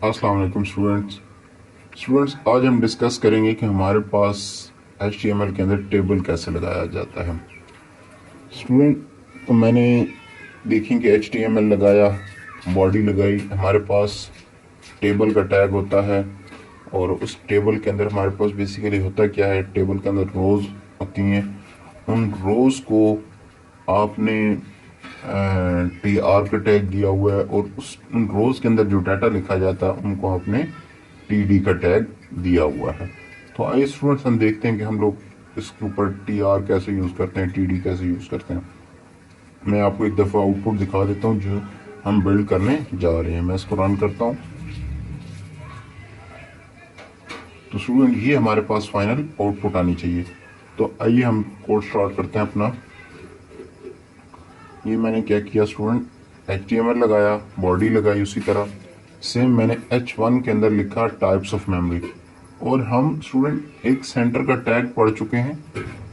अस्सलाम वालेकुम स्टूडेंट्स आज हम डिस्कस करेंगे कि हमारे पास HTML के अंदर टेबल कैसे लगाया जाता है। स्टूडेंट, तो मैंने देखें कि HTML लगाया, बॉडी लगाई, हमारे पास टेबल का टैग होता है और उस टेबल के अंदर हमारे पास बेसिकली होता क्या है, टेबल के अंदर रोज़ होती हैं। उन रोज़ को आपने TR का टैग दिया हुआ है और उस उन रोज़ के अंदर जो डाटा लिखा जाता है उनको आपने TD का टैग दिया हुआ है। तो आइए स्टूडेंट्स हम देखते हैं कि हम लोग इसके ऊपर TR कैसे यूज़ करते हैं, TD कैसे यूज़ करते हैं। मैं आपको एक दफ़ा आउटपुट दिखा देता हूँ जो हम बिल्ड करने जा रहे हैं। मैं इसको रन करता हूँ तो स्टूडेंट ये हमारे पास फाइनल आउटपुट आनी चाहिए। तो आइए हम कोड स्टार्ट करते हैं अपना। ये मैंने क्या किया स्टूडेंट, HTML लगाया, बॉडी लगाई, उसी तरह सेम मैंने H1 के अंदर लिखा टाइप्स ऑफ मेमोरी। और हम स्टूडेंट एक सेंटर का टैग पढ़ चुके हैं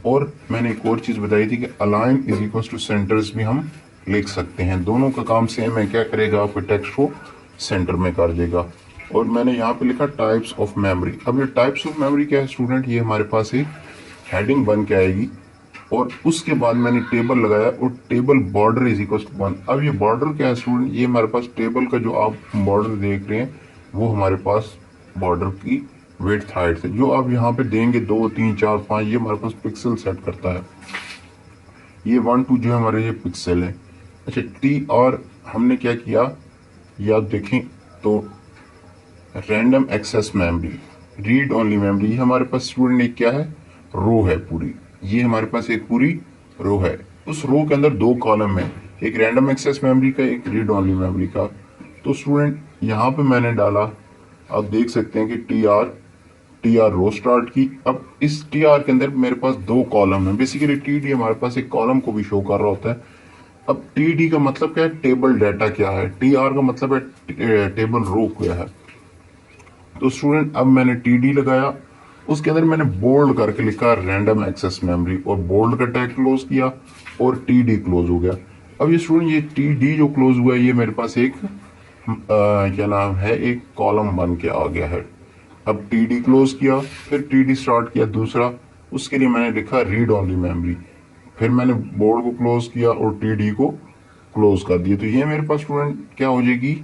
और मैंने एक और चीज़ बताई थी कि align is equal two centres भी हम लिख सकते हैं। दोनों का काम सेम है, क्या करेगा, आपके टेक्स्ट को सेंटर में कर देगा। और मैंने यहाँ पे लिखा टाइप्स ऑफ मेमोरी। अब ये टाइप्स ऑफ मेमोरी क्या है स्टूडेंट, ये हमारे पास एक हेडिंग बन के आएगी और उसके बाद मैंने टेबल लगाया और table border is equal to 1। अब ये बॉर्डर क्या है स्टूडेंट, ये हमारे पास टेबल का जो आप बॉर्डर देख रहे हैं वो हमारे पास बॉर्डर की विड्थ हाइट है। जो आप यहाँ पे देंगे 2 3 4 5, ये हमारे पास पिक्सल सेट करता है। ये 1 2 जो है हमारे ये पिक्सल है। अच्छा टी और हमने क्या किया, ये आप देखें तो random access memory, read only memory, ये हमारे पास स्टूडेंट एक क्या है, रो है पूरी। ये हमारे पास एक पूरी रो है। उस रो के अंदर 2 कॉलम है, एक रैंडम एक्सेस मेमोरी का, एक रीड ओनली मेमोरी का। तो स्टूडेंट यहाँ पे मैंने डाला, आप देख सकते हैं कि टी आर रो स्टार्ट की। अब इस टी आर के अंदर मेरे पास 2 कॉलम है। बेसिकली TD हमारे पास एक कॉलम को भी शो कर रहा होता है। अब TD का मतलब क्या है, टेबल डाटा क्या है, TR का मतलब है टेबल रो क्या है। तो स्टूडेंट अब मैंने TD लगाया, उसके अंदर मैंने बोल्ड करके लिखा रैंडम एक्सेस मेमोरी और बोल्ड का टैग क्लोज किया और TD क्लोज हो गया। अब ये स्टूडेंट ये TD जो क्लोज हुआ है ये मेरे पास एक क्या नाम है, एक कॉलम बन के आ गया है। अब TD क्लोज किया, फिर TD स्टार्ट किया दूसरा, उसके लिए मैंने लिखा रीड ओनली मेमोरी। फिर मैंने बोर्ड को क्लोज किया और TD को क्लोज कर दिया। तो ये मेरे पास स्टूडेंट क्या हो जाएगी,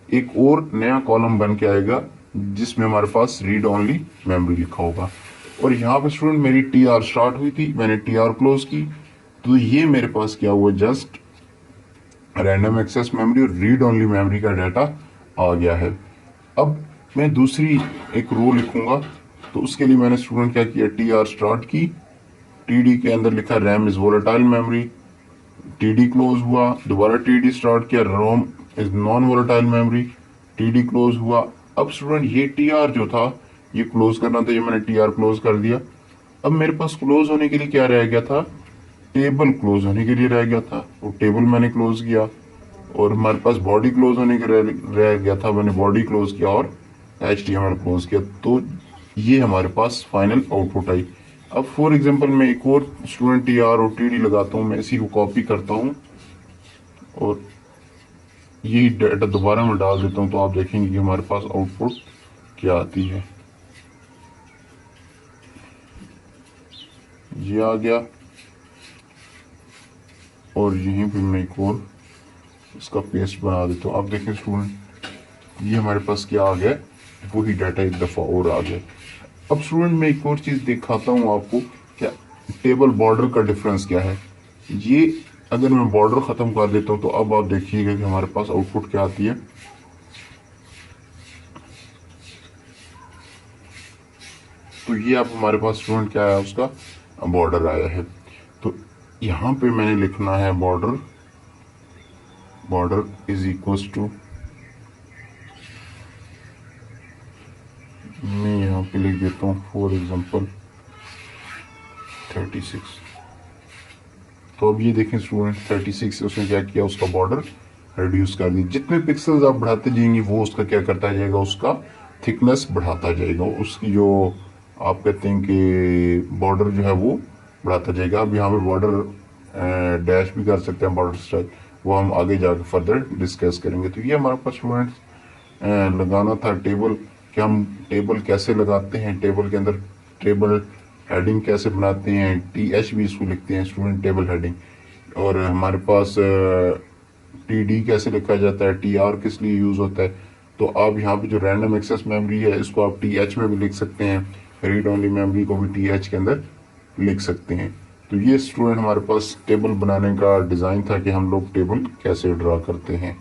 एक और नया कॉलम बन के आएगा जिसमें हमारे पास रीड ओनली मेमोरी लिखा होगा। और यहाँ पे स्टूडेंट मेरी TR स्टार्ट हुई थी, मैंने TR क्लोज की, तो ये मेरे पास क्या हुआ, जस्ट रैंडम एक्सेस मेमोरी और रीड ओनली मेमोरी का डाटा आ गया है। अब मैं दूसरी एक रो लिखूंगा, तो उसके लिए मैंने स्टूडेंट क्या किया, TR स्टार्ट की, TD के अंदर लिखा RAM is volatile memory, TD close हुआ, दोबारा TD स्टार्ट किया, ROM is non volatile memory, TD close हुआ। अब स्टूडेंट ये TR जो था ये क्लोज करना था, ये मैंने TR क्लोज कर दिया। अब मेरे पास क्लोज होने के लिए क्या रह गया था, टेबल क्लोज होने के लिए रह गया था, वो टेबल मैंने क्लोज किया। और हमारे पास बॉडी क्लोज होने के रह गया था, मैंने बॉडी क्लोज किया और HTML क्लोज किया। तो ये हमारे पास फाइनल आउटपुट आई। अब फॉर एग्जांपल मैं एक और स्टूडेंट TR और TD लगाता हूँ, मैं इसी को कॉपी करता हूँ और यही डाटा दोबारा मैं डाल देता हूँ, तो आप देखेंगे कि हमारे पास आउटपुट क्या आती है। ये आ गया और यहीं पे मैं एक और इसका पेस्ट बना देता हूँ। आप देखें स्टूडेंट ये हमारे पास क्या आ गया, वही डाटा एक दफ़ा और आ गया। अब स्टूडेंट मैं एक और चीज़ दिखाता हूँ आपको, क्या टेबल बॉर्डर का डिफरेंस क्या है। ये अगर मैं बॉर्डर ख़त्म कर देता हूँ तो अब आप देखिएगा कि हमारे पास आउटपुट क्या आती है। तो ये अब हमारे पास स्टूडेंट क्या है, उसका बॉर्डर आया है। तो यहाँ पे मैंने लिखना है बॉर्डर इज इक्वल टू, मैं यहाँ पे लिख देता हूँ फॉर एग्जांपल 36। तो अब ये देखें स्टूडेंट 36 से उसने क्या किया, उसका बॉर्डर रिड्यूस कर दी। जितने पिक्सल्स आप बढ़ाते जाएंगे वो उसका क्या करता जाएगा, उसका थिकनेस बढ़ाता जाएगा, उसकी जो आप कहते हैं कि बॉर्डर जो है वो बढ़ाता जाएगा। अब यहाँ पे बॉर्डर डैश भी कर सकते हैं, बॉर्डर स्टाइल, वो हम आगे जाकर फर्दर डिस्कस करेंगे। तो ये हमारे पास स्टूडेंट्स लगाना था टेबल, कि हम टेबल कैसे लगाते हैं, टेबल के अंदर टेबल हेडिंग कैसे बनाते हैं, TH भी इसको लिखते हैं स्टूडेंट, टेबल हेडिंग। और हमारे पास TD कैसे लिखा जाता है, TR किस लिए यूज़ होता है। तो आप यहाँ पे जो रैंडम एक्सेस मेमोरी है इसको आप TH में भी लिख सकते हैं, रीड ओनली मेमोरी को भी TH के अंदर लिख सकते हैं। तो ये स्टूडेंट हमारे पास टेबल बनाने का डिज़ाइन था कि हम लोग टेबल कैसे ड्रा करते हैं।